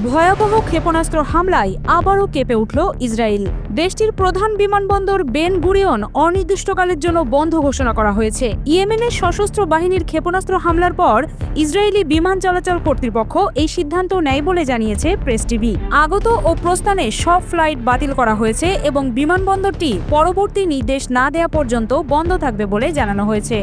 ভয়াবহ ক্ষেপণাস্ত্র হামলায় আবারও কেঁপে উঠল ইসরায়েল। দেশটির প্রধান বিমানবন্দর বেন গুরিয়ন অনির্দিষ্টকালের জন্য বন্ধ ঘোষণা করা হয়েছে। ইয়েমেনের সশস্ত্র বাহিনীর ক্ষেপণাস্ত্র হামলার পর ইসরায়েলি বিমান চলাচল কর্তৃপক্ষ এই সিদ্ধান্ত নেয় বলে জানিয়েছে প্রেস টিভি। আগত ও প্রস্থানে সব ফ্লাইট বাতিল করা হয়েছে এবং বিমানবন্দরটি পরবর্তী নির্দেশ না দেওয়া পর্যন্ত বন্ধ থাকবে বলে জানানো হয়েছে।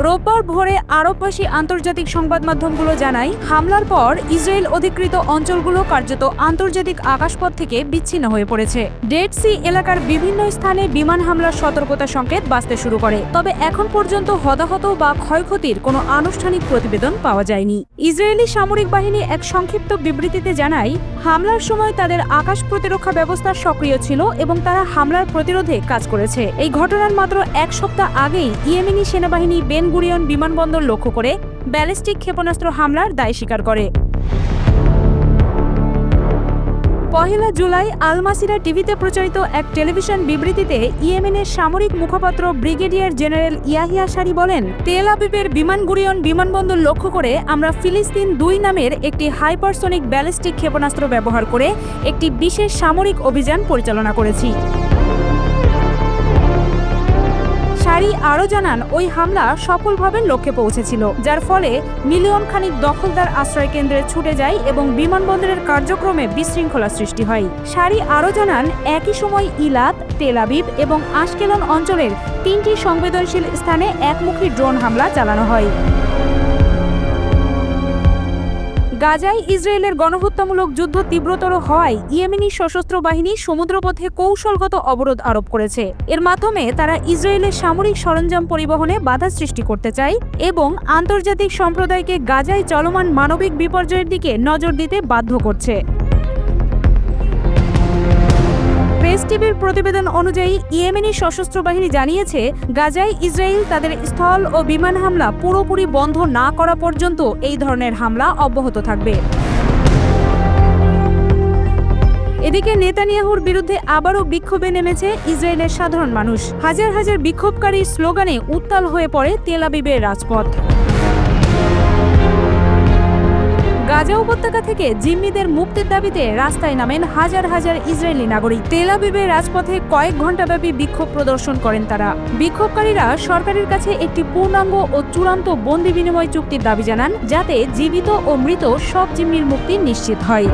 রোববার ভোরে আরবভাষী আন্তর্জাতিক সংবাদ মাধ্যমগুলো জানায়, হামলার পর ইসরায়েল অধিকৃত অঞ্চলগুলো কার্যত আন্তর্জাতিক আকাশপথ থেকে বিচ্ছিন্ন হয়ে পড়েছে। ডেড সি এলাকার বিভিন্ন স্থানে বিমান হামলার সতর্কতা সংকেত বাজতে শুরু করে, তবে এখন পর্যন্ত হতাহত বা ক্ষয়ক্ষতির কোনো আনুষ্ঠানিক প্রতিবেদন পাওয়া যায়নি। ইসরায়েলি সামরিক বাহিনী এক সংক্ষিপ্ত বিবৃতিতে জানায়, হামলার সময় তাদের আকাশ প্রতিরক্ষা ব্যবস্থা সক্রিয় ছিল এবং তারা হামলার প্রতিরোধে কাজ করেছে। এই ঘটনার মাত্র এক সপ্তাহ আগেই ইয়েমেনি সেনাবাহিনী বেন গুরিয়ন বিমানবন্দর লক্ষ্য করে ব্যালিস্টিক ক্ষেপণাস্ত্র হামলার দায় স্বীকার করে। 1 জুলাই আল মাসিরা টিভিতে প্রচারিত এক টেলিভিশন বিবৃতিতে ইয়েমেনের সামরিক মুখপাত্র ব্রিগেডিয়ার জেনারেল ইয়াহিয়া সারি বলেন, তেল আবিবের বিমান গুরিয়ন বিমানবন্দর লক্ষ্য করে আমরা ফিলিস্তিন 2 নামের একটি হাইপারসনিক ব্যালিস্টিক ক্ষেপণাস্ত্র ব্যবহার করে একটি বিশেষ সামরিক অভিযান পরিচালনা করেছি। সারি আরও জানান, ওই হামলা সফলভাবে লক্ষ্যে পৌঁছেছিল, যার ফলে মিলিয়ন খানিক দখলদার আশ্রয়কেন্দ্রে ছুটে যায় এবং বিমানবন্দরের কার্যক্রমে বিশৃঙ্খলা সৃষ্টি হয়। সারি আরও জানান, একই সময় ইলাত, তেল আবিব এবং আশকেলন অঞ্চলের 3টি সংবেদনশীল স্থানে একমুখী ড্রোন হামলা চালানো হয়। গাজায় ইসরায়েলের গণহত্যামূলক যুদ্ধ তীব্রতর হওয়ায় ইয়েমেনি সশস্ত্র বাহিনী সমুদ্রপথে কৌশলগত অবরোধ আরোপ করেছে। এর মাধ্যমে তারা ইসরায়েলের সামরিক সরঞ্জাম পরিবহনে বাধা সৃষ্টি করতে চায় এবং আন্তর্জাতিক সম্প্রদায়কে গাজায় চলমান মানবিক বিপর্যয়ের দিকে নজর দিতে বাধ্য করছে। প্রেস টিভির প্রতিবেদন অনুযায়ী ইয়েমেনি সশস্ত্র বাহিনী জানিয়েছে, গাজায় ইসরায়েল তাদের স্থল ও বিমান হামলা পুরোপুরি বন্ধ না করা পর্যন্ত এই ধরনের হামলা অব্যাহত থাকবে। এদিকে নেতানিয়াহুর বিরুদ্ধে আবারও বিক্ষোভে নেমেছে ইসরায়েলের সাধারণ মানুষ। হাজার হাজার বিক্ষোভকারীর স্লোগানে উত্তাল হয়ে পড়ে তেল আবিবের রাজপথ। গাজা উপত্যকা থেকে জিম্মিদের মুক্তির দাবিতে রাস্তায় নামেন হাজার হাজার ইসরায়েলি নাগরিক। তেল আবিবের রাজপথে কয়েক ঘণ্টাব্যাপী বিক্ষোভ প্রদর্শন করেন তারা। বিক্ষোভকারীরা সরকারের কাছে একটি পূর্ণাঙ্গ ও চূড়ান্ত বন্দি বিনিময় চুক্তির দাবি জানান, যাতে জীবিত ও মৃত সব জিম্মির মুক্তি নিশ্চিত হয়।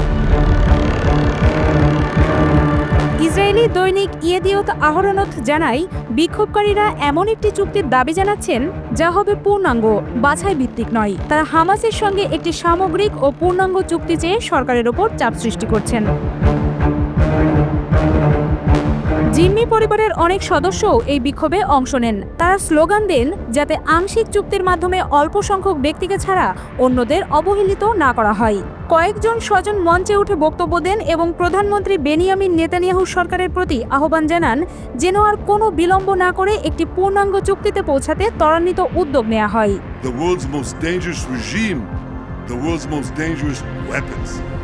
ইসরায়েলি দৈনিক ইয়েদিওত আহরনোথ জানায়, বিক্ষোভকারীরা এমন একটি চুক্তির দাবি জানাচ্ছেন যা হবে পূর্ণাঙ্গ, বাছাই ভিত্তিক নয়। তারা হামাসের সঙ্গে একটি সামগ্রিক ও পূর্ণাঙ্গ চুক্তি চেয়ে সরকারের ওপর চাপ সৃষ্টি করছেন। জিম্মি পরিবারের অনেক সদস্যও এই বিক্ষোভে অংশ নেন। তারা স্লোগান দেন, যাতে আংশিক চুক্তির মাধ্যমে অল্প সংখ্যক ব্যক্তিকে ছাড়া অন্যদের অবহেলিত না করা হয়। কয়েকজন স্বজন মঞ্চে উঠে বক্তব্য দেন এবং প্রধানমন্ত্রী বেনিয়ামিন নেতানিয়াহু সরকারের প্রতি আহ্বান জানান, যেন আর কোনো বিলম্ব না করে একটি পূর্ণাঙ্গ চুক্তিতে পৌঁছাতে ত্বরান্বিত উদ্যোগ নেওয়া হয়।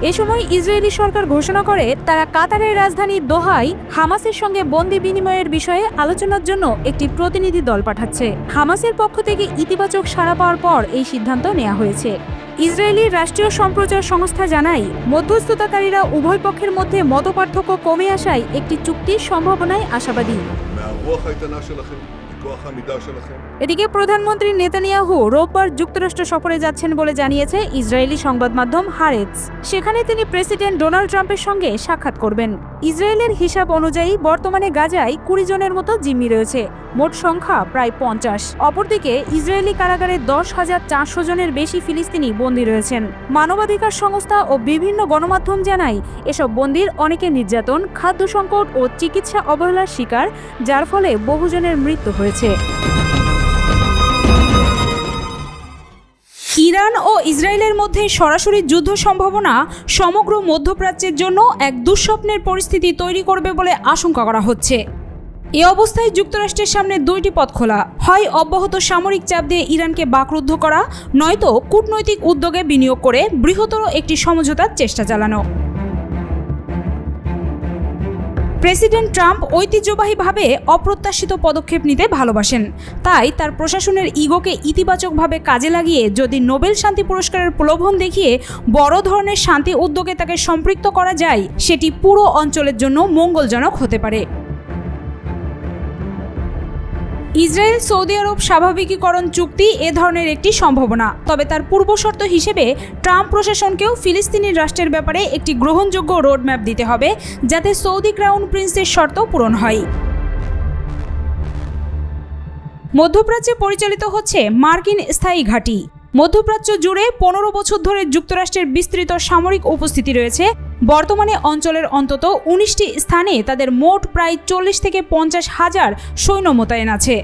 এ সময় ইসরায়েলি সরকার ঘোষণা করে, তারা কাতারের রাজধানী দোহায় হামাসের সঙ্গে বন্দি বিনিময়ের বিষয়ে আলোচনার জন্য একটি প্রতিনিধি দল পাঠাচ্ছে। হামাসের পক্ষ থেকে ইতিবাচক সাড়া পাওয়ার পর এই সিদ্ধান্ত নেওয়া হয়েছে। ইসরায়েলি রাষ্ট্রীয় সম্প্রচার সংস্থা জানায়, মধ্যস্থতাকারীরা উভয় পক্ষের মধ্যে মতপার্থক্য কমে আসায় একটি চুক্তির সম্ভাবনায় আশাবাদী। এদিকে প্রধানমন্ত্রী নেতানিয়াহু রোববার যুক্তরাষ্ট্র সফরে যাচ্ছেন বলে জানিয়েছে ইসরায়েলি সংবাদ মাধ্যম হারেটস। সেখানে তিনি প্রেসিডেন্ট ডোনাল্ড ট্রাম্পের সঙ্গে সাক্ষাৎ করবেন। ইসরায়েলের হিসাব অনুযায়ী বর্তমানে গাজায় 20 জনের মতো জিম্মি রয়েছে, মোট সংখ্যা প্রায় 50। অপরদিকে ইসরায়েলি কারাগারে 10,400 জনের বেশি ফিলিস্তিনি বন্দী রয়েছেন। মানবাধিকার সংস্থা ও বিভিন্ন গণমাধ্যম জানায়, এসব বন্দীর অনেকে নির্যাতন, খাদ্য সংকট ও চিকিৎসা অবহেলার শিকার, যার ফলে বহুজনের মৃত্যু হয়েছে। ইরান ও ইসরায়েলের মধ্যে সরাসরি যুদ্ধ সম্ভাবনা সমগ্র মধ্যপ্রাচ্যের জন্য এক দুঃস্বপ্নের পরিস্থিতি তৈরি করবে বলে আশঙ্কা করা হচ্ছে। এ অবস্থায় যুক্তরাষ্ট্রের সামনে 2টি পথ খোলা, হয় অব্যাহত সামরিক চাপ দিয়ে ইরানকে বাকরুদ্ধ করা, নয়তো কূটনৈতিক উদ্যোগে বিনিয়োগ করে বৃহত্তর একটি সমঝোতার চেষ্টা চালানো। প্রেসিডেন্ট ট্রাম্প ঐতিহ্যবাহীভাবে অপ্রত্যাশিত পদক্ষেপ নিতে ভালোবাসেন। তাই তার প্রশাসনের ইগোকে ইতিবাচকভাবে কাজে লাগিয়ে যদি নোবেল শান্তি পুরস্কারের প্রলোভন দেখিয়ে বড় ধরনের শান্তি উদ্যোগে তাকে সম্পৃক্ত করা যায়, সেটি পুরো অঞ্চলের জন্য মঙ্গলজনক হতে পারে। ইসরায়েল সৌদি আরব স্বাভাবিকীকরণ চুক্তি এ ধরনের একটি সম্ভাবনা, তবে তার পূর্বশর্ত হিসেবে ট্রাম্প প্রশাসনকেও ফিলিস্তিনি রাষ্ট্রের ব্যাপারে একটি গ্রহণযোগ্য রোডম্যাপ দিতে হবে, যাতে সৌদি ক্রাউন প্রিন্সের শর্ত পূরণ হয়। মধ্যপ্রাচ্যে পরিচালিত হচ্ছে মার্কিন স্থায়ী ঘাঁটি। মধ্যপ্রাচ্য জুড়ে 15 বছর ধরে যুক্তরাষ্ট্রের বিস্তৃত সামরিক উপস্থিতি রয়েছে। বর্তমানে অঞ্চলের অন্তত 19টি স্থানে তাদের মোট প্রায় 40 থেকে 50 হাজার সৈন্য মোতায়েন আছে।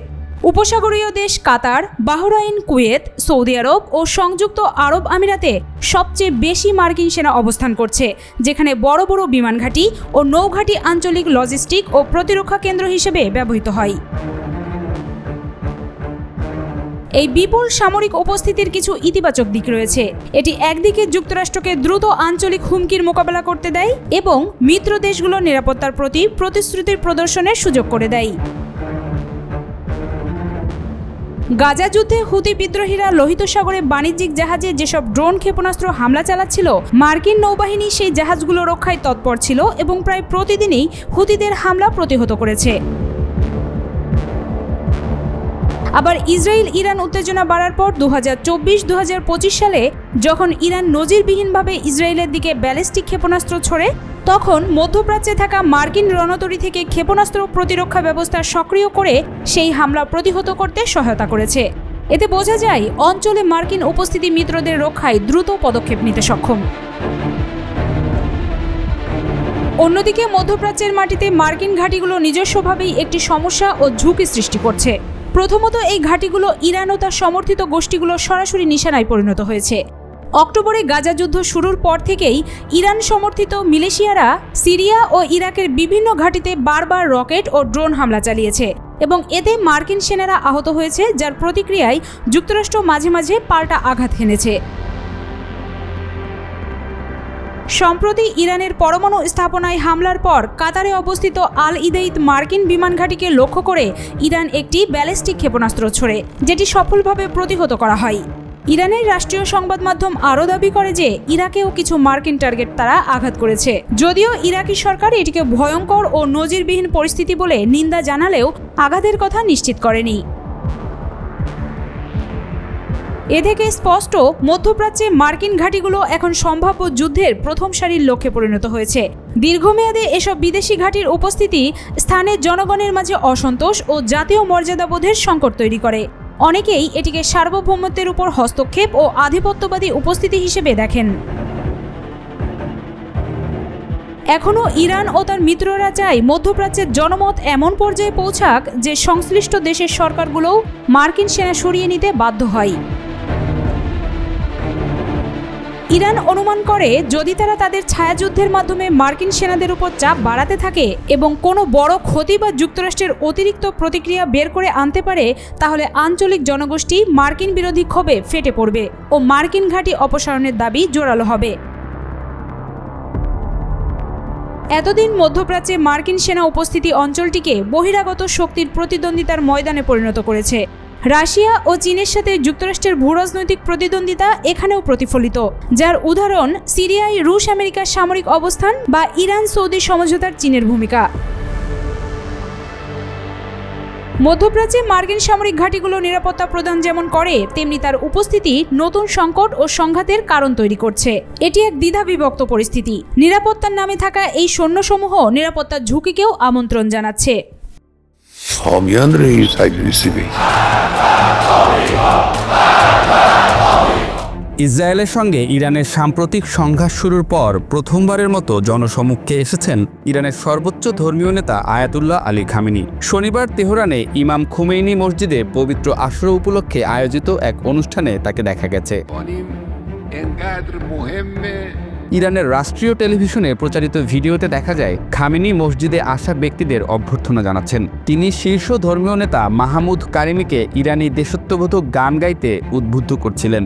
উপসাগরীয় দেশ কাতার, বাহরাইন, কুয়েত, সৌদি আরব ও সংযুক্ত আরব আমিরাতে সবচেয়ে বেশি মার্কিন সেনা অবস্থান করছে, যেখানে বড় বড় বিমান ঘাঁটি ও নৌঘাঁটি আঞ্চলিক লজিস্টিক ও প্রতিরক্ষা কেন্দ্র হিসেবে ব্যবহৃত হয়। এই বিপুল সামরিক উপস্থিতির কিছু ইতিবাচক দিক রয়েছে। এটি একদিকে যুক্তরাষ্ট্রকে দ্রুত আঞ্চলিক হুমকির মোকাবেলা করতে দেয় এবং মিত্র দেশগুলোর নিরাপত্তার প্রতি প্রতিশ্রুতির প্রদর্শনের সুযোগ করে দেয়। গাজা যুদ্ধে হুতি বিদ্রোহীরা লোহিত সাগরে বাণিজ্যিক জাহাজে যেসব ড্রোন ক্ষেপণাস্ত্র হামলা চালাচ্ছিল, মার্কিন নৌবাহিনী সেই জাহাজগুলো রক্ষায় তৎপর ছিল এবং প্রায় প্রতিদিনই হুতিদের হামলা প্রতিহত করেছে। আবার ইসরায়েল ইরান উত্তেজনা বাড়ার পর 2024-2025 সালে যখন ইরান নজিরবিহীনভাবে ইসরায়েলের দিকে ব্যালিস্টিক ক্ষেপণাস্ত্র ছোড়ে, তখন মধ্যপ্রাচ্যে থাকা মার্কিন রণতরী থেকে ক্ষেপণাস্ত্র প্রতিরক্ষা ব্যবস্থা সক্রিয় করে সেই হামলা প্রতিহত করতে সহায়তা করেছে। এতে বোঝা যায় অঞ্চলে মার্কিন উপস্থিতি মিত্রদের রক্ষায় দ্রুত পদক্ষেপ নিতে সক্ষম। অন্যদিকে মধ্যপ্রাচ্যের মাটিতে মার্কিন ঘাঁটিগুলো নিজস্বভাবেই একটি সমস্যা ও ঝুঁকি সৃষ্টি করছে। প্রথমত, এই ঘাঁটিগুলো ইরান ও তার সমর্থিত গোষ্ঠীগুলো সরাসরি নিশানায় পরিণত হয়েছে। অক্টোবরে গাজা যুদ্ধ শুরুর পর থেকেই ইরান সমর্থিত মিলিশিয়ারা সিরিয়া ও ইরাকের বিভিন্ন ঘাঁটিতে বারবার রকেট ও ড্রোন হামলা চালিয়েছে এবং এতে মার্কিন সেনারা আহত হয়েছে, যার প্রতিক্রিয়ায় যুক্তরাষ্ট্র মাঝে মাঝে পাল্টা আঘাত হেনেছে। সম্প্রতি ইরানের পরমাণু স্থাপনায় হামলার পর কাতারে অবস্থিত আল ইদেইদ মার্কিন বিমান ঘাঁটিকে লক্ষ্য করে ইরান একটি ব্যালিস্টিক ক্ষেপণাস্ত্র ছোড়ে, যেটি সফলভাবে প্রতিহত করা হয়। ইরানের রাষ্ট্রীয় সংবাদ মাধ্যম আরও দাবি করে যে ইরাকেও কিছু মার্কিন টার্গেট তারা আঘাত করেছে। যদিও ইরাকি সরকার এটিকে ভয়ঙ্কর ও নজিরবিহীন পরিস্থিতি বলে নিন্দা জানালেও আঘাতের কথা নিশ্চিত করেনি। এ থেকে স্পষ্ট, মধ্যপ্রাচ্যে মার্কিন ঘাঁটিগুলো এখন সম্ভাব্য যুদ্ধের প্রথম সারির লক্ষ্যে পরিণত হয়েছে। দীর্ঘমেয়াদে এসব বিদেশি ঘাঁটির উপস্থিতি স্থানীয় জনগণের মাঝে অসন্তোষ ও জাতীয় মর্যাদাবোধের সংকট তৈরি করে। অনেকেই এটিকে সার্বভৌমত্বের উপর হস্তক্ষেপ ও আধিপত্যবাদী উপস্থিতি হিসেবে দেখেন। এখনও ইরান ও তার মিত্ররা চায় মধ্যপ্রাচ্যের জনমত এমন পর্যায়ে পৌঁছাক যে সংশ্লিষ্ট দেশের সরকারগুলোও মার্কিন সেনা সরিয়ে নিতে বাধ্য হয়। ইরান অনুমান করে যদি তারা তাদের ছায়াযুদ্ধের মাধ্যমে মার্কিন সেনাদের উপর চাপ বাড়াতে থাকে এবং কোনো বড় ক্ষতি বা যুক্তরাষ্ট্রের অতিরিক্ত প্রতিক্রিয়া বের করে আনতে পারে, তাহলে আঞ্চলিক জনগোষ্ঠী মার্কিন বিরোধী ক্ষোভে ফেটে পড়বে ও মার্কিন ঘাঁটি অপসারণের দাবি জোরালো হবে। এতদিন মধ্যপ্রাচ্যে মার্কিন সেনা উপস্থিতি অঞ্চলটিকে বহিরাগত শক্তির প্রতিদ্বন্দ্বিতার ময়দানে পরিণত করেছে। রাশিয়া ও চীনের সাথে যুক্তরাষ্ট্রের ভূরাজনৈতিক প্রতিদ্বন্দ্বিতা এখানেও প্রতিফলিত, যার উদাহরণ সিরিয়ায় রুশ আমেরিকার সামরিক অবস্থান বা ইরান সৌদি সমঝোতার চীনের ভূমিকা। মধ্যপ্রাচ্যে মার্কিন সামরিক ঘাঁটিগুলো নিরাপত্তা প্রদান যেমন করে, তেমনি তার উপস্থিতি নতুন সংকট ও সংঘাতের কারণ তৈরি করছে। এটি এক দ্বিধাবিভক্ত পরিস্থিতি। নিরাপত্তার নামে থাকা এই সৈন্যসমূহ নিরাপত্তার ঝুঁকিকেও আমন্ত্রণ জানাচ্ছে। ইসরায়েলের সঙ্গে ইরানের সাম্প্রতিক সংঘাত শুরুর পর প্রথমবারের মতো জনসমক্ষে এসেছেন ইরানের সর্বোচ্চ ধর্মীয় নেতা আয়াতুল্লাহ আলী খামেনি। শনিবার তেহরানে ইমাম খুমেইনি মসজিদে পবিত্র আশুরা উপলক্ষে আয়োজিত এক অনুষ্ঠানে তাকে দেখা গেছে। ইরানের রাষ্ট্রীয় টেলিভিশনে প্রচারিত ভিডিওতে দেখা যায় খামেনি মসজিদে আসা ব্যক্তিদের অভ্যর্থনা জানাচ্ছেন। তিনি শীর্ষ ধর্মীয় নেতা মাহমুদ কারিমিকে ইরানি দেশত্ববোধক গান গাইতে উদ্বুদ্ধ করছিলেন।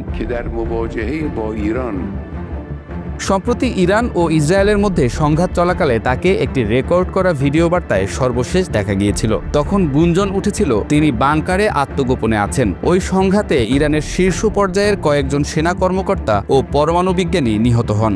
সম্প্রতি ইরান ও ইসরায়েলের মধ্যে সংঘাত চলাকালে তাকে একটি রেকর্ড করা ভিডিও বার্তায় সর্বশেষ দেখা গিয়েছিল। তখন গুঞ্জন উঠেছিল তিনি বাংকারে আত্মগোপনে আছেন। ওই সংঘাতে ইরানের শীর্ষ পর্যায়ের কয়েকজন সেনা কর্মকর্তা ও পরমাণু বিজ্ঞানী নিহত হন।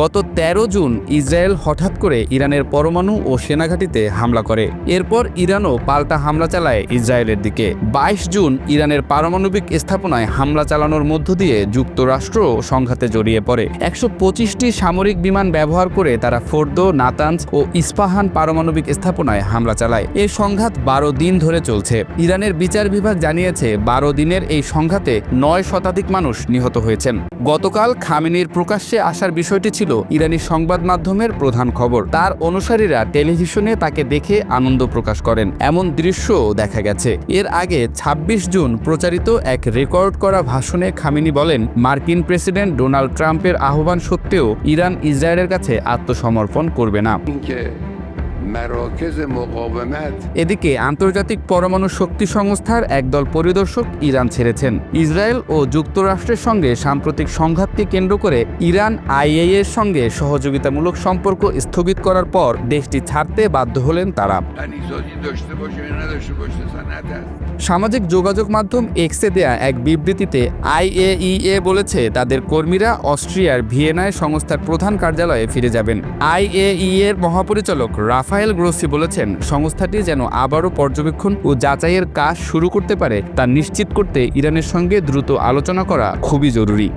গত 13 জুন ইসরায়েল হঠাৎ করে ইরানের পরমাণু ও সেনাঘাঁটিতে হামলা করে। এরপর ইরানও পাল্টা হামলা চালায় ইসরায়েলের দিকে। 22 জুন ইরানের পারমাণবিক স্থাপনায় হামলা চালানোর মধ্য দিয়ে যুক্তরাষ্ট্র সংঘাতে জড়িয়ে পড়ে। 125টি সামরিক বিমান ব্যবহার করে তারা ফোর্দো, নাতানজ ও ইস্পাহান পারমাণবিক স্থাপনায় হামলা চালায়। এই সংঘাত 12 দিন ধরে চলছে। ইরানের বিচার বিভাগ জানিয়েছে 12 দিনের এই সংঘাতে 9 শতাধিক মানুষ নিহত হয়েছেন। গতকাল খামেনির প্রকাশ্যে আসার বিষয়টি ছিল ইরানি সংবাদ মাধ্যমের প্রধান খবর। তার অনুসারীরা টেলিভিশনে তাকে দেখে আনন্দ প্রকাশ করেন, এমন দৃশ্যও দেখা গেছে। এর আগে 26 জুন প্রচারিত এক রেকর্ড করা ভাষণে খামেনি বলেন, মার্কিন প্রেসিডেন্ট ডোনাল্ড ট্রাম্পের আহ্বান সত্ত্বেও ইরান ইসরায়েলের কাছে আত্মসমর্পণ করবে না। এদিকে আন্তর্জাতিক পরমাণু শক্তি সংস্থার একদল পরিদর্শক ইরান ছেড়েছেন। ইসরায়েল ও যুক্তরাষ্ট্রের সঙ্গে সাম্প্রতিক সংঘাতকে কেন্দ্র করে ইরান আইএইএ এর সঙ্গে সহযোগিতামূলক সম্পর্ক স্থগিত করার পর দেশটি ছাড়তে বাধ্য হলেন তারা। সামাজিক যোগাযোগ মাধ্যম এক্সে দেয়া এক বিবৃতিতে আইএইএ বলেছে তাদের কর্মীরা অস্ট্রিয়ার ভিয়েনায় সংস্থার প্রধান কার্যালয়ে ফিরে যাবেন। আইএইএ এর মহাপরিচালক রাফায়েল গ্রোসি বলেছেন, সংস্থাটি যেন আবারও পর্যবেক্ষণ ও যাচাইয়ের কাজ শুরু করতে পারে তা নিশ্চিত করতে ইরানের সঙ্গে দ্রুত আলোচনা করা খুবই জরুরি।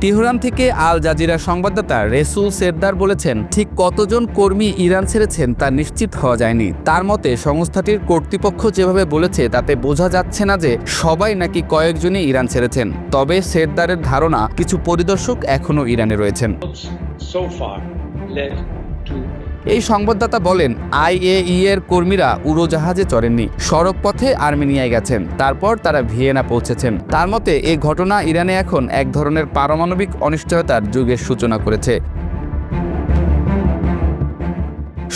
তেহরান থেকে আল জাজিরা সংবাদদাতা রেসুল সেরদার বলেছেন, ঠিক কতজন কর্মী ইরান ছেড়েছেন তা নিশ্চিত হওয়া যায়নি। তার মতে সংস্থাটির কর্তৃপক্ষ যেভাবে বলেছে তাতে বোঝা যাচ্ছে না যে সবাই নাকি কয়েকজনই ইরান ছেড়েছেন। তবে সেরদারের ধারণা কিছু পরিদর্শক এখনও ইরানে রয়েছেন। এই সংবাদদাতা বলেন, আইএইএ এর কর্মীরা উড়োজাহাজে চড়েননি, সড়ক পথে আর্মেনিয়ায় গেছেন, তারপর তারা ভিয়েনা পৌঁছেছেন। তার মতে এই ঘটনা ইরানে এখন এক ধরনের পারমাণবিক অনিশ্চয়তার যুগের সূচনা করেছে।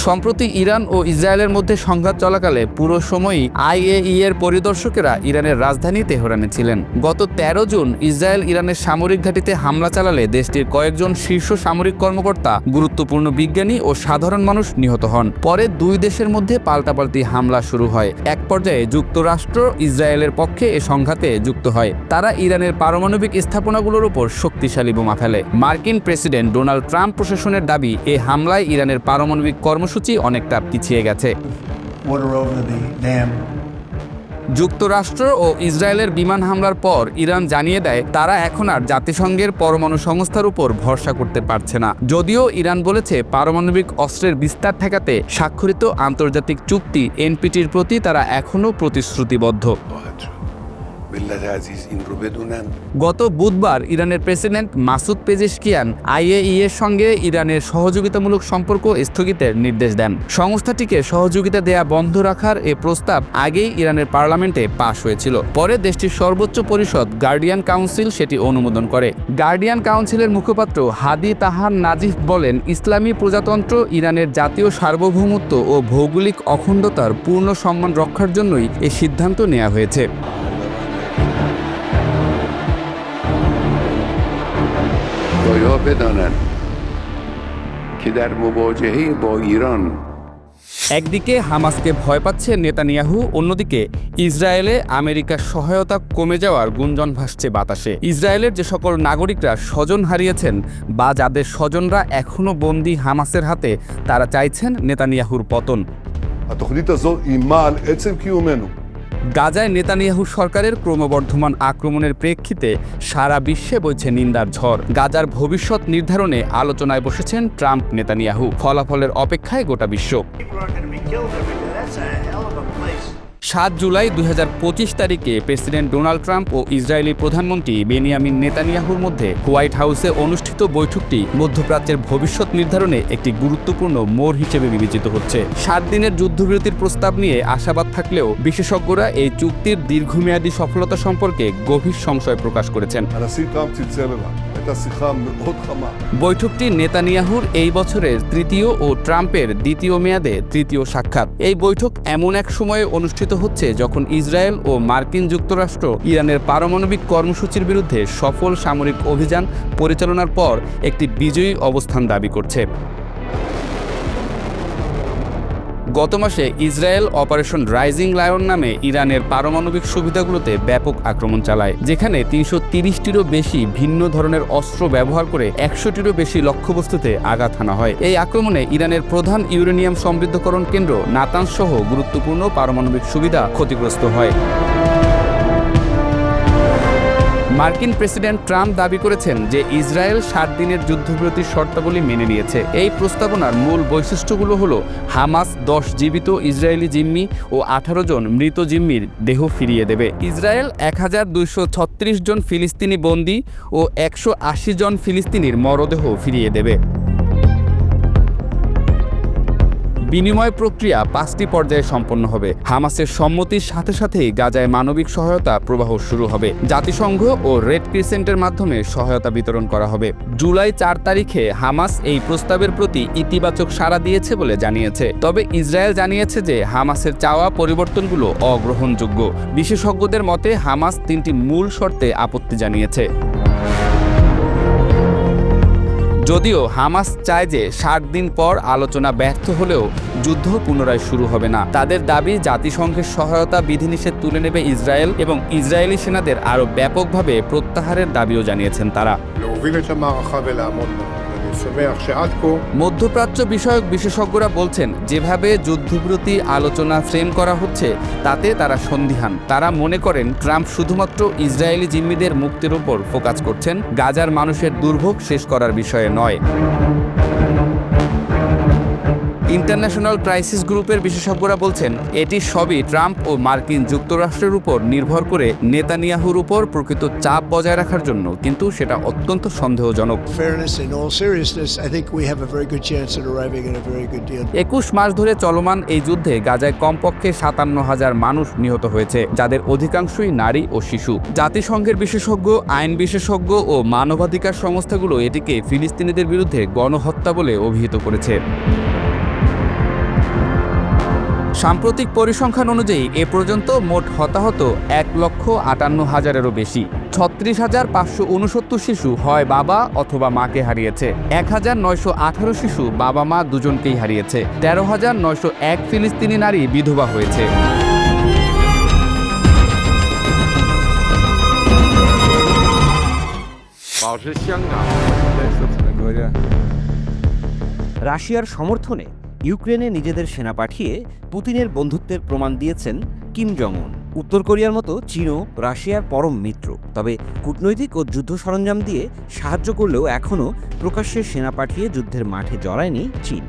সম্প্রতি ইরান ও ইসরায়েলের মধ্যে সংঘাত চলাকালে পুরো সময়ই আইএইএ এর পরিদর্শকেরা ইরানের রাজধানী তেহরানে ছিলেন। গত 13 জুন ইসরায়েল ইরানের সামরিক ঘাঁটিতে হামলা চালালে দেশটির কয়েকজন শীর্ষ সামরিক কর্মকর্তা, গুরুত্বপূর্ণ বিজ্ঞানী ও সাধারণ মানুষ নিহত হন। পরে দুই দেশের মধ্যে পাল্টাপাল্টি হামলা শুরু হয়। এক পর্যায়ে যুক্তরাষ্ট্র ইসরায়েলের পক্ষে এ সংঘাতে যুক্ত হয়। তারা ইরানের পারমাণবিক স্থাপনাগুলোর উপর শক্তিশালী বোমা ফেলে। মার্কিন প্রেসিডেন্ট ডোনাল্ড ট্রাম্প প্রশাসনের দাবি, এই হামলায় ইরানের পারমাণবিক কর্মসূচি অনেকটা পিছিয়ে গেছে। যুক্তরাষ্ট্র ও ইসরায়েলের বিমান হামলার পর ইরান জানিয়ে দেয় তারা এখন আর জাতিসংঘের পরমাণু সংস্থার উপর ভরসা করতে পারছে না। যদিও ইরান বলেছে পারমাণবিক অস্ত্রের বিস্তার ঠেকাতে স্বাক্ষরিত আন্তর্জাতিক চুক্তি এনপিটির প্রতি তারা এখনও প্রতিশ্রুতিবদ্ধ। গত বুধবার ইরানের প্রেসিডেন্ট মাসুদ পেজেশকিয়ান আইএইএ এর সঙ্গে ইরানের সহযোগিতামূলক সম্পর্ক স্থগিতের নির্দেশ দেন। সংস্থাটিকে সহযোগিতা দেয়া বন্ধ রাখার এ প্রস্তাব আগেই ইরানের পার্লামেন্টে পাশ হয়েছিল। পরে দেশটির সর্বোচ্চ পরিষদ গার্ডিয়ান কাউন্সিল সেটি অনুমোদন করে। গার্ডিয়ান কাউন্সিলের মুখপাত্র হাদি তাহার নাজিফ বলেন, ইসলামী প্রজাতন্ত্র ইরানের জাতীয় সার্বভৌমত্ব ও ভৌগোলিক অখণ্ডতার পূর্ণ সম্মান রক্ষার জন্যই এ সিদ্ধান্ত নেওয়া হয়েছে। একদিকে হামাসকে ভয় পাচ্ছে নেতানিয়াহু, অন্যদিকে ইসরায়েলে আমেরিকার সহায়তা কমে যাওয়ার গুঞ্জন ভাসছে বাতাসে। ইসরায়েলের যে সকল নাগরিকরা স্বজন হারিয়েছেন বা যাদের স্বজনরা এখনও বন্দী হামাসের হাতে, তারা চাইছেন নেতানিয়াহুর পতন। গাজায় নেতানিয়াহু সরকারের ক্রমবর্ধমান আক্রমণের প্রেক্ষিতে সারা বিশ্বে বইছে নিন্দার ঝড়। গাজার ভবিষ্যৎ নির্ধারণে আলোচনায় বসেছেন ট্রাম্প নেতানিয়াহু। ফলাফলের অপেক্ষায় গোটা বিশ্ব। 7 জুলাই 2025 তারিখে প্রেসিডেন্ট ডোনাল্ড ট্রাম্প ও ইসরায়েলি প্রধানমন্ত্রী বেনিয়ামিন নেতানিয়াহুর মধ্যে হোয়াইট হাউসে অনুষ্ঠিত বৈঠকটি মধ্যপ্রাচ্যের ভবিষ্যৎ নির্ধারণে একটি গুরুত্বপূর্ণ মোড় হিসেবে বিবেচিত হচ্ছে। 7 দিনের যুদ্ধবিরতির প্রস্তাব নিয়ে আশাবাদ থাকলেও বিশেষজ্ঞরা এই চুক্তির দীর্ঘমেয়াদী সফলতা সম্পর্কে গভীর সংশয় প্রকাশ করেছেন। הייתה שיחה מאוד חמה. বৈঠকটি নেতানিয়াহুর এই বছরের তৃতীয় ও ট্রাম্পের দ্বিতীয় মেয়াদে তৃতীয় সাক্ষাৎ। এই বৈঠক এমন এক সময়ে অনুষ্ঠিত হচ্ছে যখন ইসরায়েল ও মার্কিন যুক্তরাষ্ট্র ইরানের পারমাণবিক কর্মসূচির বিরুদ্ধে সফল সামরিক অভিযান পরিচালনার পর একটি বিজয়ী অবস্থান দাবি করছে। গত মাসে ইসরায়েল অপারেশন রাইজিং লায়ন নামে ইরানের পারমাণবিক সুবিধাগুলোতে ব্যাপক আক্রমণ চালায়, যেখানে ৩৩০টিরও বেশি ভিন্ন ধরনের অস্ত্র ব্যবহার করে ১০০টিরও বেশি লক্ষ্যবস্তুতে আঘাত হানা হয়। এই আক্রমণে ইরানের প্রধান ইউরেনিয়াম সমৃদ্ধকরণ কেন্দ্র নাতানজ সহ গুরুত্বপূর্ণ পারমাণবিক সুবিধা ক্ষতিগ্রস্ত হয়। মার্কিন প্রেসিডেন্ট ট্রাম্প দাবি করেছেন যে ইসরায়েল ৭ দিনের যুদ্ধবিরতির শর্তাবলী মেনে নিয়েছে। এই প্রস্তাবনার মূল বৈশিষ্ট্যগুলো হলো হামাস ১০ জীবিত ইসরায়েলি জিম্মি ও ১৮ জন মৃত জিম্মির দেহ ফিরিয়ে দেবে। ইসরায়েল ১২৩৬ জন ফিলিস্তিনি বন্দী ও ১৮০ জন ফিলিস্তিনির মরদেহ ফিরিয়ে দেবে। বিনিময় প্রক্রিয়া ৫টি পর্যায়ে সম্পন্ন হবে। হামাসের সম্মতির সাথে সাথেই গাজায় মানবিক সহায়তা প্রবাহ শুরু হবে। জাতিসংঘ ও রেড ক্রিসেন্টের মাধ্যমে সহায়তা বিতরণ করা হবে। জুলাই ৪ তারিখে হামাস এই প্রস্তাবের প্রতি ইতিবাচক সাড়া দিয়েছে বলে জানিয়েছে। তবে ইসরায়েল জানিয়েছে যে হামাসের চাওয়া পরিবর্তনগুলো অগ্রহণযোগ্য। বিশেষজ্ঞদের মতে হামাস ৩টি মূল শর্তে আপত্তি জানিয়েছে। যদিও হামাস চায় যে ৬০ দিন পর আলোচনা ব্যর্থ হলেও যুদ্ধ পুনরায় শুরু হবে না। তাদের দাবি জাতিসংঘের সহায়তা বিধিনিষেধ তুলে নেবে ইসরায়েল এবং ইসরায়েলি সেনাদের আরও ব্যাপকভাবে প্রত্যাহারের দাবিও জানিয়েছেন তারা। להוביל את המערכה ולעמוד בה. אני שמח שעד כה মধ্যপ্রাচ্য বিষয়ক বিশেষজ্ঞরা বলছেন, যেভাবে যুদ্ধবিরতি আলোচনা ফ্রেম করা হচ্ছে তাতে তারা সন্দিহান। তারা মনে করেন ট্রাম্প শুধুমাত্র ইসরায়েলি জিম্মিদের মুক্তির উপর ফোকাস করছেন, গাজার মানুষের দুর্ভোগ শেষ করার বিষয়ে নয়। ইন্টারন্যাশনাল ক্রাইসিস গ্রুপের বিশেষজ্ঞরা বলছেন, এটি সবই ট্রাম্প ও মার্কিন যুক্তরাষ্ট্রের উপর নির্ভর করে নেতানিয়াহুর উপর প্রকৃত চাপ বজায় রাখার জন্য, কিন্তু সেটা অত্যন্ত সন্দেহজনক। ২১ মাস ধরে চলমান এই যুদ্ধে গাজায় কমপক্ষে ৫৭,০০০ মানুষ নিহত হয়েছে, যাদের অধিকাংশই নারী ও শিশু। জাতিসংঘের বিশেষজ্ঞ, আইন বিশেষজ্ঞ ও মানবাধিকার সংস্থাগুলো এটিকে ফিলিস্তিনিদের বিরুদ্ধে গণহত্যা বলে অভিহিত করেছে। সাম্প্রতিক পরিসংখ্যান অনুযায়ী এ পর্যন্ত মোট হতাহত ১,৫৮,০০০-এরও বেশি। ৩৬,৫৬৯ শিশু হয় বাবা অথবা মাকে হারিয়েছে। ১,৯১৮ শিশু বাবা মা দুজনকেই হারিয়েছে। ১৩,৯০১ ফিলিস্তিনি নারী বিধবা হয়েছে। রাশিয়ার সমর্থনে ইউক্রেনে নিজেদের সেনা পাঠিয়ে পুতিনের বন্ধুত্বের প্রমাণ দিয়েছেন কিম জং উন। উত্তর কোরিয়ার মতো চীনও রাশিয়ার পরম মিত্র। তবে কূটনৈতিক ও যুদ্ধ সরঞ্জাম দিয়ে সাহায্য করলেও এখনও প্রকাশ্যে সেনা পাঠিয়ে যুদ্ধের মাঠে জড়ায়নি চীন।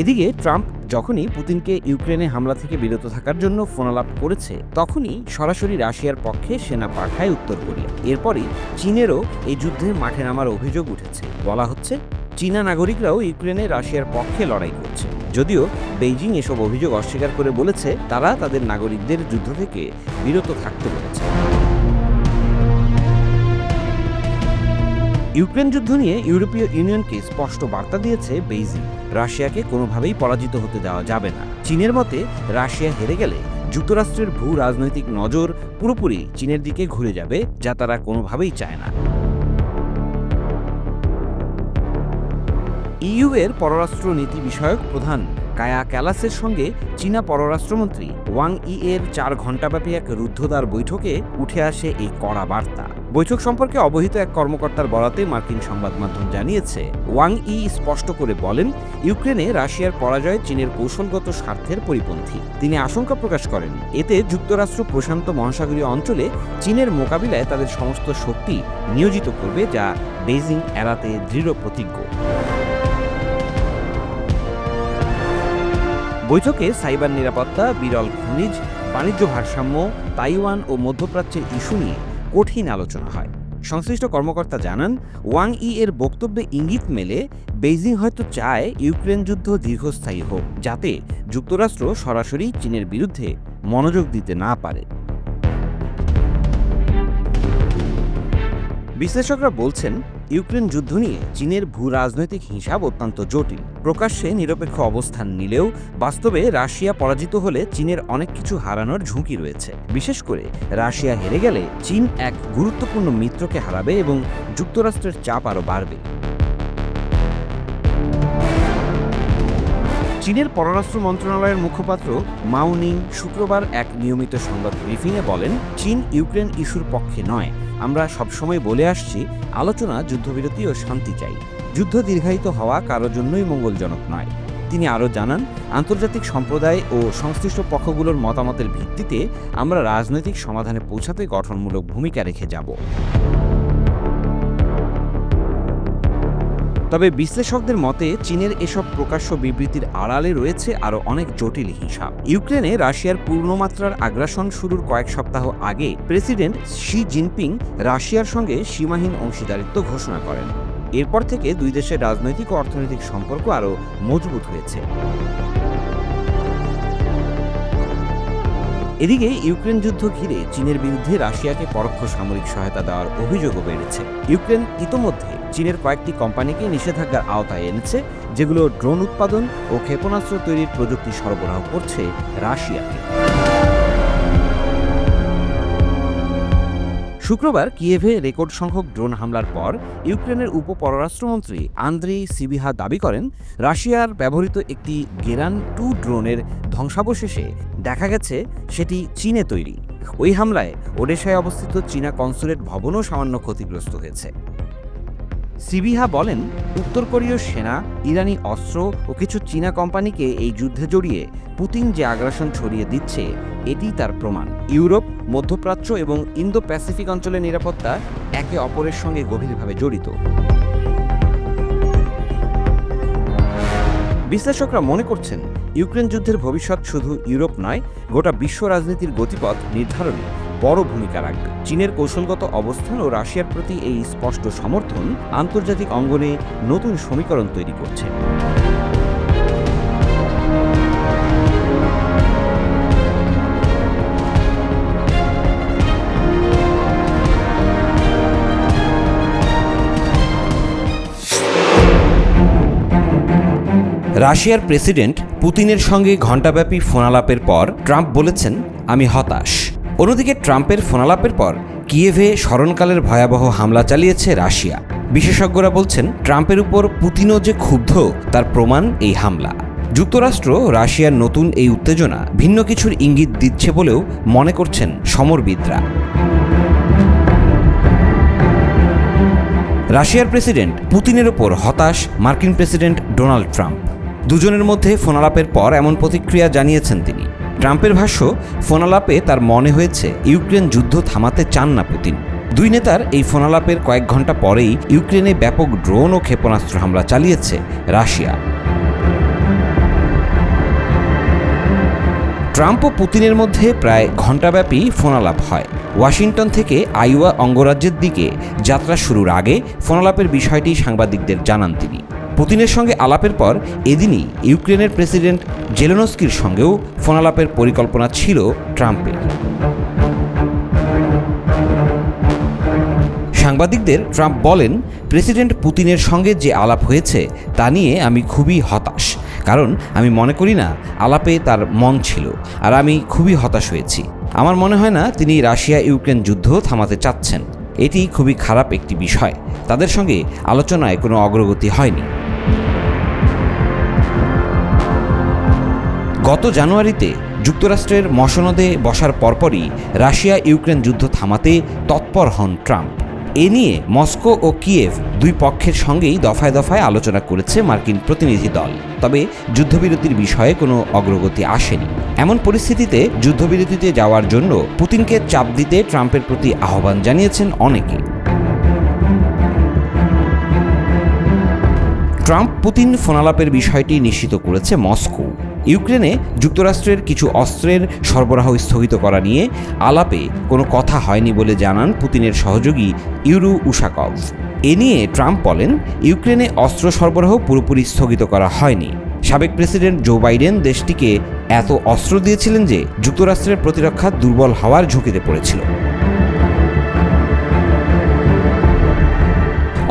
এদিকে ট্রাম্প যখনই পুতিনকে ইউক্রেনে হামলা থেকে বিরত থাকার জন্য ফোনালাপ করেছে, তখনই সরাসরি রাশিয়ার পক্ষে সেনা পাঠায় উত্তর কোরিয়া। এরপরই চীনেরও এই যুদ্ধে মাঠে নামার অভিযোগ উঠেছে। বলা হচ্ছে, চীনা নাগরিকরাও ইউক্রেনে রাশিয়ার পক্ষে লড়াই করছে। যদিও বেইজিং এসব অভিযোগ অস্বীকার করে বলেছে তারা তাদের নাগরিকদের যুদ্ধ থেকে বিরত থাকতে বলেছে। ইউক্রেন যুদ্ধ নিয়ে ইউরোপীয় ইউনিয়নকে স্পষ্ট বার্তা দিয়েছে বেইজিং। রাশিয়াকে কোনোভাবেই পরাজিত হতে দেওয়া যাবে না। চীনের মতে রাশিয়া হেরে গেলে যুক্তরাষ্ট্রের ভূ রাজনৈতিক নজর পুরোপুরি চীনের দিকে ঘুরে যাবে, যা তারা কোনোভাবেই চায় না। ইইউ এর পররাষ্ট্র নীতি বিষয়ক প্রধান কায়া ক্যালাসের সঙ্গে চীনা পররাষ্ট্রমন্ত্রী ওয়াং ই এর ৪ ঘণ্টাব্যাপী এক রুদ্ধদ্বার বৈঠকে উঠে আসে এই কড়া বার্তা। বৈঠক সম্পর্কে অবহিত এক কর্মকর্তার বরাতে মার্কিন সংবাদ মাধ্যম জানিয়েছে, ওয়াং ই স্পষ্ট করে বলেন, ইউক্রেনে রাশিয়ার পরাজয় চীনের কৌশলগত স্বার্থের পরিপন্থী। তিনি আশঙ্কা প্রকাশ করেন, এতে যুক্তরাষ্ট্র প্রশান্ত মহাসাগরীয় অঞ্চলে চীনের মোকাবিলায় তাদের সমস্ত শক্তি নিয়োজিত করবে, যা বেইজিং এড়াতে দৃঢ় প্রতিজ্ঞ। বৈঠকে সাইবার নিরাপত্তা, বিরল খনিজ, বাণিজ্য ভারসাম্য, তাইওয়ান ও মধ্যপ্রাচ্যের ইস্যু নিয়ে কঠিন আলোচনা হয়। সংশ্লিষ্ট কর্মকর্তা জানান, ওয়াং ই এর বক্তব্যে ইঙ্গিত মেলে বেইজিং হয়তো চায় ইউক্রেন যুদ্ধ দীর্ঘস্থায়ী হোক, যাতে যুক্তরাষ্ট্র সরাসরি চীনের বিরুদ্ধে মনোযোগ দিতে না পারে। বিশ্লেষকরা বলছেন, ইউক্রেন যুদ্ধ নিয়ে চীনের ভূ রাজনৈতিক হিসাব অত্যন্ত জটিল। প্রকাশ্যে নিরপেক্ষ অবস্থান নিলেও বাস্তবে রাশিয়া পরাজিত হলে চীনের অনেক কিছু হারানোর ঝুঁকি রয়েছে। বিশেষ করে রাশিয়া হেরে গেলে চীন এক গুরুত্বপূর্ণ মিত্রকে হারাবে এবং যুক্তরাষ্ট্রের চাপ আরও বাড়বে। চীনের পররাষ্ট্র মন্ত্রণালয়ের মুখপাত্র মাও নিং শুক্রবার এক নিয়মিত সংবাদ ব্রিফিংয়ে বলেন, চীন ইউক্রেন ইস্যুর পক্ষে নয়। আমরা সবসময় বলে আসছি, আলোচনা, যুদ্ধবিরতি ও শান্তি চাই। যুদ্ধ দীর্ঘায়িত হওয়া কারোর জন্যই মঙ্গলজনক নয়। তিনি আরও জানান, আন্তর্জাতিক সম্প্রদায় ও সংশ্লিষ্ট পক্ষগুলোর মতামতের ভিত্তিতে আমরা রাজনৈতিক সমাধানে পৌঁছাতে গঠনমূলক ভূমিকা রেখে যাব। তবে বিশ্লেষকদের মতে চীনের এসব প্রকাশ্য বিবৃতির আড়ালে রয়েছে আরও অনেক জটিল হিসাব। ইউক্রেনে রাশিয়ার পূর্ণমাত্রার আগ্রাসন শুরুর কয়েক সপ্তাহ আগে প্রেসিডেন্ট শি জিনপিং রাশিয়ার সঙ্গে সীমাহীন অংশীদারিত্ব ঘোষণা করেন। এরপর থেকে দুই দেশের রাজনৈতিক ও অর্থনৈতিক সম্পর্ক আরও মজবুত হয়েছে। এদিকে ইউক্রেন যুদ্ধ ঘিরে চীনের বিরুদ্ধে রাশিয়াকে পরোক্ষ সামরিক সহায়তা দেওয়ার অভিযোগও বেড়েছে। ইউক্রেন ইতোমধ্যে চীনের কয়েকটি কোম্পানিকে নিষেধাজ্ঞার আওতায় এনেছে, যেগুলো ড্রোন উৎপাদন ও ক্ষেপণাস্ত্র তৈরির প্রযুক্তি সরবরাহ করছে রাশিয়াকে। শুক্রবার কিয়েভে রেকর্ড সংখ্যক ড্রোন হামলার পর ইউক্রেনের উপপররাষ্ট্রমন্ত্রী আন্দ্রেই সিবিহা দাবি করেন, রাশিয়ার ব্যবহৃত একটি গেরান 2 ড্রোনের ধ্বংসাবশেষে দেখা গেছে সেটি চীনে তৈরি। ওই হামলায় ওডেসায় অবস্থিত চীনা কনসুলেট ভবনও সামান্য ক্ষতিগ্রস্ত হয়েছে। সিবিহা বলেন, উত্তর কোরীয় সেনা, ইরানি অস্ত্র ও কিছু চীনা কোম্পানিকে এই যুদ্ধে জড়িয়ে পুতিন যে আগ্রাসন ছড়িয়ে দিচ্ছে, এটি তার প্রমাণ। ইউরোপ, মধ্যপ্রাচ্য এবং ইন্দো প্যাসিফিক অঞ্চলের নিরাপত্তা একে অপরের সঙ্গে গভীরভাবে জড়িত। বিশ্লেষকরা মনে করছেন, ইউক্রেন যুদ্ধের ভবিষ্যৎ শুধু ইউরোপ নয়, গোটা বিশ্ব রাজনীতির গতিপথ নির্ধারণে বড় ভূমিকা রাখবে। চীনের কৌশলগত অবস্থান ও রাশিয়ার প্রতি এই স্পষ্ট সমর্থন আন্তর্জাতিক অঙ্গনে নতুন সমীকরণ তৈরি করছে। রাশিয়ার প্রেসিডেন্ট পুতিনের সঙ্গে ঘণ্টাব্যাপী ফোনালাপের পর ট্রাম্প বলেছেন, আমি হতাশ। অন্যদিকে ট্রাম্পের ফোনালাপের পর কিয়েভে স্মরণকালের ভয়াবহ হামলা চালিয়েছে রাশিয়া। বিশেষজ্ঞরা বলছেন, ট্রাম্পের উপর পুতিনও যে ক্ষুব্ধ তার প্রমাণ এই হামলা। যুক্তরাষ্ট্র রাশিয়ার নতুন এই উত্তেজনা ভিন্ন কিছুর ইঙ্গিত দিচ্ছে বলেও মনে করছেন সমরবিদরা। রাশিয়ার প্রেসিডেন্ট পুতিনের ওপর হতাশ মার্কিন প্রেসিডেন্ট ডোনাল্ড ট্রাম্প। দুজনের মধ্যে ফোনালাপের পর এমন প্রতিক্রিয়া জানিয়েছেন তিনি। ট্রাম্পের ভাষ্য, ফোনালাপে তার মনে হয়েছে ইউক্রেন যুদ্ধ থামাতে চান না পুতিন। দুই নেতার এই ফোনালাপের কয়েক ঘন্টা পরেই ইউক্রেনে ব্যাপক ড্রোন ও ক্ষেপণাস্ত্র হামলা চালিয়েছে রাশিয়া। ট্রাম্প ও পুতিনের মধ্যে প্রায় ঘণ্টাব্যাপী ফোনালাপ হয়। ওয়াশিংটন থেকে আইওয়া অঙ্গরাজ্যের দিকে যাত্রা শুরুর আগে ফোনালাপের বিষয়টি সাংবাদিকদের জানান তিনি। পুতিনের সঙ্গে আলাপের পর এদিনই ইউক্রেনের প্রেসিডেন্ট জেলেনস্কির সঙ্গেও ফোনালাপের পরিকল্পনা ছিল ট্রাম্পের। সাংবাদিকদের ট্রাম্প বলেন, প্রেসিডেন্ট পুতিনের সঙ্গে যে আলাপ হয়েছে তা নিয়ে আমি খুবই হতাশ, কারণ আমি মনে করি না আলাপে তার মন ছিল, আর আমি খুবই হতাশ হয়েছি। আমার মনে হয় না তিনি রাশিয়া ইউক্রেন যুদ্ধ থামাতে চাচ্ছেন। এটি খুবই খারাপ একটি বিষয়। তাদের সঙ্গে আলোচনায় কোনো অগ্রগতি হয়নি। গত জানুয়ারিতে যুক্তরাষ্ট্রের মসনদে বসার পরপরই রাশিয়া ইউক্রেন যুদ্ধ থামাতে তৎপর হন ট্রাম্প। এ নিয়ে মস্কো ও কিয়েভ দুই পক্ষের সঙ্গেই দফায় দফায় আলোচনা করেছে মার্কিন প্রতিনিধি দল। তবে যুদ্ধবিরতির বিষয়ে কোনো অগ্রগতি আসেনি। এমন পরিস্থিতিতে যুদ্ধবিরতিতে যাওয়ার জন্য পুতিনকে চাপ দিতে ট্রাম্পের প্রতি আহ্বান জানিয়েছেন অনেকে। ট্রাম্প পুতিন ফোনালাপের বিষয়টি নিশ্চিত করেছে মস্কো। ইউক্রেনে যুক্তরাষ্ট্রের কিছু অস্ত্রের সরবরাহ স্থগিত করা নিয়ে আলাপে কোনো কথা হয়নি বলে জানান পুতিনের সহযোগী ইউরু উশাকভ। এ নিয়ে ট্রাম্প বলেন, ইউক্রেনে অস্ত্র সরবরাহ পুরোপুরি স্থগিত করা হয়নি। সাবেক প্রেসিডেন্ট জো বাইডেন দেশটিকে এত অস্ত্র দিয়েছিলেন যে যুক্তরাষ্ট্রের প্রতিরক্ষা দুর্বল হওয়ার ঝুঁকিতে পড়েছিল।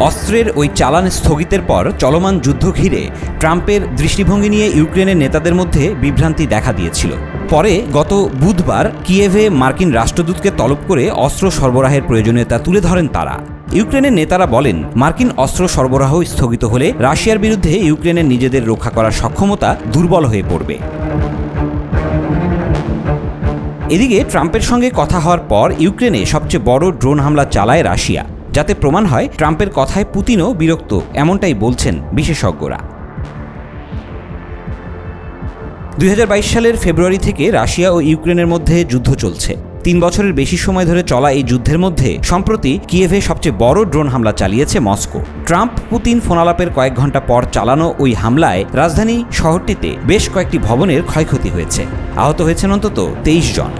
অস্ত্রের ওই চালান স্থগিতের পর চলমান যুদ্ধ ঘিরে ট্রাম্পের দৃষ্টিভঙ্গি নিয়ে ইউক্রেনের নেতাদের মধ্যে বিভ্রান্তি দেখা দিয়েছিল। পরে গত বুধবার কিয়েভে মার্কিন রাষ্ট্রদূতকে তলব করে অস্ত্র সরবরাহের প্রয়োজনীয়তা তুলে ধরেন তারা। ইউক্রেনের নেতারা বলেন, মার্কিন অস্ত্র সরবরাহ স্থগিত হলে রাশিয়ার বিরুদ্ধে ইউক্রেনের নিজেদের রক্ষা করার সক্ষমতা দুর্বল হয়ে পড়বে। এদিকে ট্রাম্পের সঙ্গে কথা হওয়ার পর ইউক্রেনে সবচেয়ে বড় ড্রোন হামলা চালায় রাশিয়া, যাতে প্রমাণ হয় ট্রাম্পের কথায় পুতিনও বিরক্ত, এমনটাই বলছেন বিশেষজ্ঞরা। 2022 সালের ফেব্রুয়ারি থেকে রাশিয়া ও ইউক্রেনের মধ্যে যুদ্ধ চলছে। 3 বছরের বেশি সময় ধরে চলা এই যুদ্ধের মধ্যে সম্প্রতি কিয়েভে সবচেয়ে বড় ড্রোন হামলা চালিয়েছে মস্কো। ট্রাম্প পুতিন ফোনালাপের কয়েক ঘন্টা পর চালানো ওই হামলায় রাজধানী শহরটিতে বেশ কয়েকটি ভবনের ক্ষয়ক্ষতি হয়েছে। আহত হয়েছেন অন্তত 23 জন।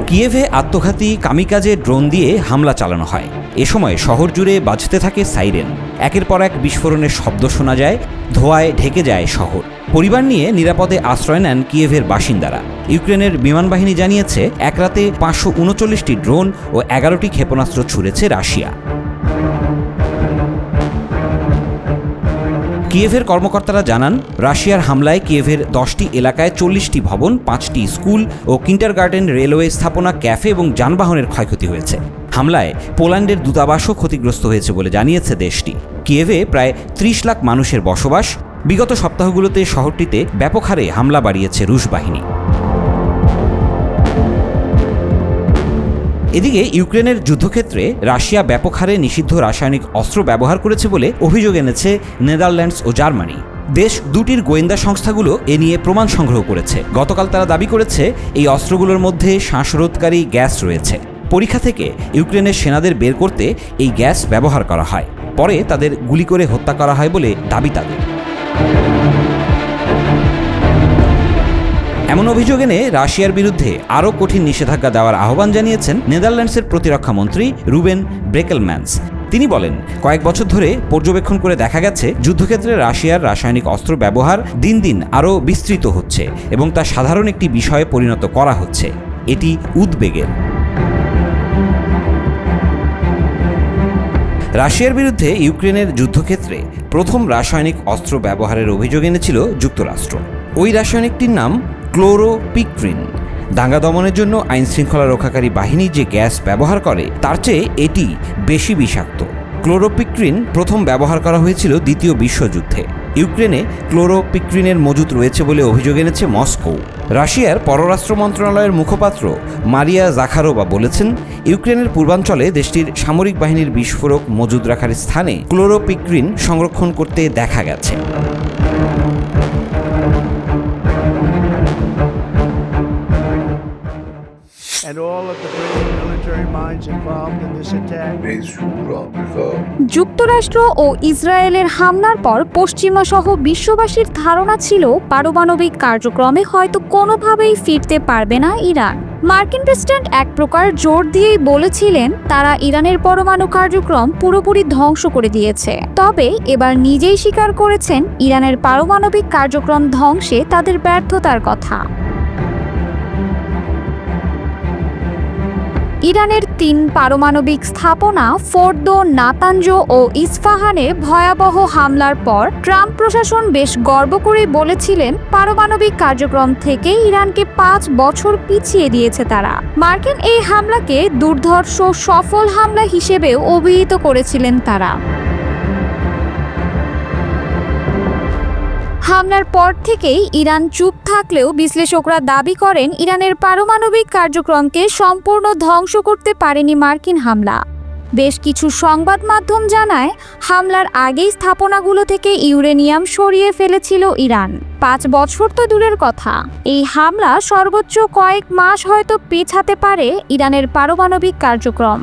কিয়েভে আত্মঘাতী কামিকাজে ড্রোন দিয়ে হামলা চালানো হয়। এ সময় শহর জুড়ে বাজতে থাকে সাইরেন। একের পর এক বিস্ফোরণের শব্দ শোনা যায়, ধোঁয়ায় ঢেকে যায় শহর। পরিবার নিয়ে নিরাপদে আশ্রয় নেন কিয়েভের বাসিন্দারা। ইউক্রেনের বিমান বাহিনী জানিয়েছে, এক রাতে 539টি ড্রোন ও 11টি ক্ষেপণাস্ত্র ছুড়েছে রাশিয়া। কিয়েভের কর্মকর্তারা জানান, রাশিয়ার হামলায় কিয়েভের 10টি এলাকায় 40টি ভবন, 5টি স্কুল ও কিন্ডারগার্টেন, রেলওয়ে স্থাপনা, ক্যাফে এবং যানবাহনের ক্ষয়ক্ষতি হয়েছে। হামলায় পোল্যান্ডের দূতাবাসও ক্ষতিগ্রস্ত হয়েছে বলে জানিয়েছে দেশটি। কিয়েভে প্রায় 30 লাখ মানুষের বসবাস। বিগত সপ্তাহগুলোতে শহরটিতে ব্যাপক হারে হামলা বাড়িয়েছে রুশ বাহিনী। এদিকে ইউক্রেনের যুদ্ধক্ষেত্রে রাশিয়া ব্যাপক হারে নিষিদ্ধ রাসায়নিক অস্ত্র ব্যবহার করেছে বলে অভিযোগ এনেছে নেদারল্যান্ডস ও জার্মানি। দেশ দুটির গোয়েন্দা সংস্থাগুলো এ নিয়ে প্রমাণ সংগ্রহ করেছে। গতকাল তারা দাবি করেছে, এই অস্ত্রগুলোর মধ্যে শ্বাসরোধকারী গ্যাস রয়েছে। পরীক্ষা থেকে ইউক্রেনের সেনাদের বের করতে এই গ্যাস ব্যবহার করা হয়। পরে তাদের গুলি করে হত্যা করা হয় বলে দাবি তাদের। এমন অভিযোগ এনে রাশিয়ার বিরুদ্ধে আরও কঠিন নিষেধাজ্ঞা দেওয়ার আহ্বান জানিয়েছেন নেদারল্যান্ডসের প্রতিরক্ষা মন্ত্রী রুবেন ব্রেকেলম্যান্স। তিনি বলেন, কয়েক বছর ধরে পর্যবেক্ষণ করে দেখা গেছে, যুদ্ধক্ষেত্রে রাশিয়ার রাসায়নিক অস্ত্র ব্যবহার দিন দিন আরও বিস্তৃত হচ্ছে এবং তা সাধারণ একটি বিষয়ে পরিণত করা হচ্ছে। এটি উদ্বেগের। রাশিয়ার বিরুদ্ধে ইউক্রেনের যুদ্ধক্ষেত্রে প্রথম রাসায়নিক অস্ত্র ব্যবহারের অভিযোগ এনেছিল যুক্তরাষ্ট্র। ওই রাসায়নিকটির নাম ক্লোরোপিক্রিন। দাঙ্গা দমনের জন্য আইনশৃঙ্খলা রক্ষাকারী বাহিনী যে গ্যাস ব্যবহার করে তার চেয়ে এটি বেশি বিষাক্ত। ক্লোরোপিক্রিন প্রথম ব্যবহার করা হয়েছিল দ্বিতীয় বিশ্বযুদ্ধে। ইউক্রেনে ক্লোরোপিক্রিনের মজুত রয়েছে বলে অভিযোগ এনেছে মস্কো। রাশিয়ার পররাষ্ট্র মন্ত্রণালয়ের মুখপাত্র মারিয়া জাখারোভা বলেছেন, ইউক্রেনের পূর্বাঞ্চলে দেশটির সামরিক বাহিনীর বিস্ফোরক মজুদ রাখার স্থানে ক্লোরোপিক্রিন সংরক্ষণ করতে দেখা গেছে। And all of the British military minds involved in this attack. যুক্তরাষ্ট্র ও ইসরায়েলের হামলার পর পশ্চিমা সহ বিশ্ববাসীর ধারণা ছিল পারমাণবিক কার্যক্রমে হয়তো কোনোভাবেই ফিরতে পারবে না ইরান। মার্কিন প্রেসিডেন্ট এক প্রকার জোর দিয়েই বলেছিলেন, তারা ইরানের পরমাণু কার্যক্রম পুরোপুরি ধ্বংস করে দিয়েছে। তবে এবার নিজেই স্বীকার করেছেন ইরানের পারমাণবিক কার্যক্রম ধ্বংসে তাদের ব্যর্থতার কথা। ইরানের 3 পারমাণবিক স্থাপনা ফোর্দো, নাতানজ ও ইস্ফাহানে ভয়াবহ হামলার পর ট্রাম্প প্রশাসন বেশ গর্ব করে বলেছিলেন, পারমাণবিক কার্যক্রম থেকে ইরানকে 5 বছর পিছিয়ে দিয়েছে তারা। মার্কিন এই হামলাকে দুর্ধর্ষ সফল হামলা হিসেবেও অভিহিত করেছিলেন তারা। হামলার পর থেকেই ইরান চুপ থাকলেও বিশ্লেষকরা দাবি করেন, ইরানের পারমাণবিক কার্যক্রমকে সম্পূর্ণ ধ্বংস করতে পারেনি মার্কিন হামলা। বেশ কিছু সংবাদ মাধ্যম জানায়, হামলার আগেই স্থাপনাগুলো থেকে ইউরেনিয়াম সরিয়ে ফেলেছিল ইরান। 5 বছর তো দূরের কথা, এই হামলা সর্বোচ্চ কয়েক মাস হয়তো পেছাতে পারে ইরানের পারমাণবিক কার্যক্রম।